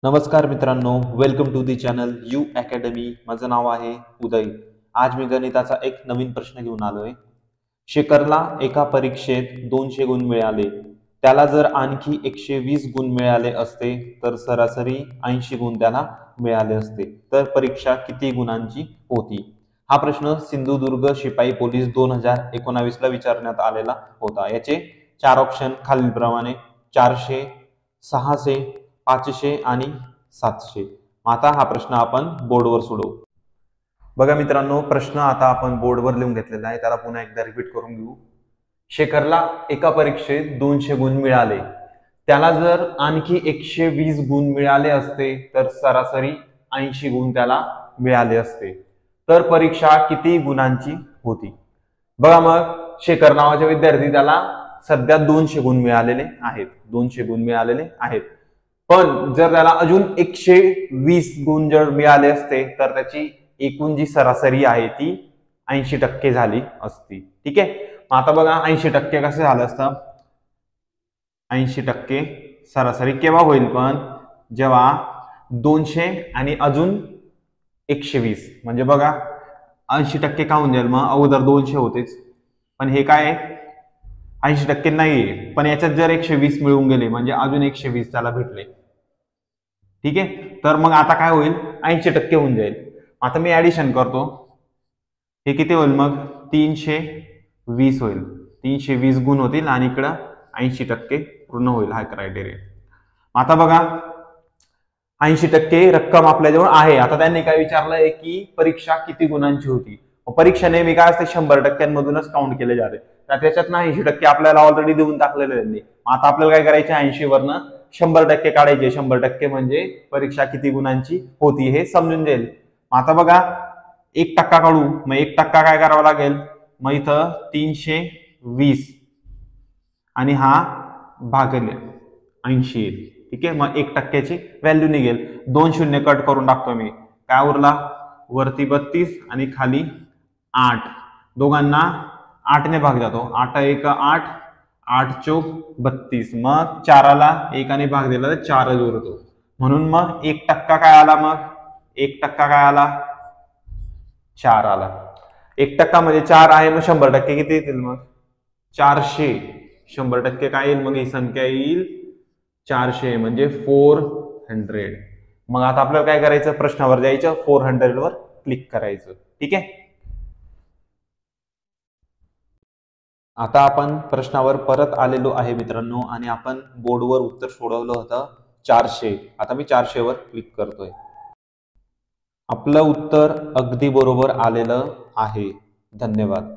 नमस्कार मित्रांनो, welcome to the channel you academy. माझं नाव आहे उदय. आज मी गणिताचा एक नवीन प्रश्न घेऊन आलोय. शेखरला एका परीक्षेत 200 गुण मिळाले. त्याला जर आणखी 120 गुण मिळाले असते तर सरासरी 80 गुण त्याला मिळाले असते. तर परीक्षा किती गुणांची होती? हा प्रश्न सिंधुदुर्ग शिपाई पोलीस 2019 ला विचारण्यात आलेला होता. याचे 4 ऑप्शन खालीलप्रमाणे: 400, 600, 500 आणि 700. आता हा प्रश्न आपण बोर्डवर सोडवू. बघा मित्रांनो, प्रश्न आता आपण बोर्डवर लिहून घेतलेला आहे. त्याला पुन्हा एकदा रिपीट करून घेऊ. शेखरला एका परीक्षेत 200 गुण मिळाले. त्याला जर आणखी 120 गुण मिळाले असते तर सरासरी 80 गुण त्याला मिळाले असते. तर परीक्षा किती गुणांची होती? बघा, मग शेखर नावाच्या विद्यार्थी त्याला सध्या 200 गुण मिळालेले आहेत. 200 गुण मिळालेले आहेत. पण जर त्याला अजून 120 गुण जर मिळाले असते तर त्याची एकूण जी सरासरी आहे ती 80% झाली असती. ठीक आहे. मग आता बघा, 80% कसं झालं असतं? 80% सरासरी केव्हा होईल? पण जेव्हा 200 आणि अजून 120, म्हणजे बघा 80% का होऊन जाईल? मग अगोदर 200 होतेच, पण हे काय 80% नाहीये. पण याच्यात जर 120 मिळून गेले म्हणजे अजून 120 त्याला भेटले. ठीक आहे. तर मग आता काय होईल? 80% होऊन जाईल. आता मी ऍडिशन करतो. हे किती होईल मग? 320 होईल. 320 गुण होतील आणि इकडं 80% पूर्ण होईल. हा क्रायटेरिया. आता बघा, 80% रक्कम आपल्याजवळ आहे. आता त्यांनी काय विचारलंय की परीक्षा किती गुणांची होती? परीक्षा नेहमी काय असते? 100%मधूनच काउंट केले जाते. तर त्याच्यात 80% आपल्याला ऑलरेडी देऊन टाकलेले त्यांनी. आता आपल्याला काय करायचे? 80 वरनं 100% काढायचे. 100% म्हणजे परीक्षा किती गुणांची होती हे समजून जाईल. आता बघा, 1% काढू. मग 1% काय करावं लागेल? मग इथं 320 आणि हा भागले 80 येईल. ठीक आहे. मग 1%ची व्हॅल्यू निघेल. 2 शून्य कट करून टाकतो मी. काय उरला? वरती 32 आणि खाली 8. दोघांना 8 ने भाग जातो. 8 1 8, 8 चौक 32. मग 4ला 1 ने भाग दिला तर 4च उरतो. म्हणून मग 1% काय आला? मग 1% काय आला? 4 आला. 1% मध्ये 4 आहे. मग 100% किती येतील? मग 400. 100% काय येईल? मग ही संख्या येईल 400, म्हणजे 400. मग आता आपल्याला काय करायचं? प्रश्नावर जायचं, 400 वर क्लिक करायचं. ठीक आहे. आता आपण प्रश्नावर परत आलेलो आहे मित्रांनो, आणि आपण बोर्डवर उत्तर सोडवलं होतं 400. आता मी 400 वर क्लिक करतोय. आपलं उत्तर अगदी बरोबर आलेलं आहे. धन्यवाद.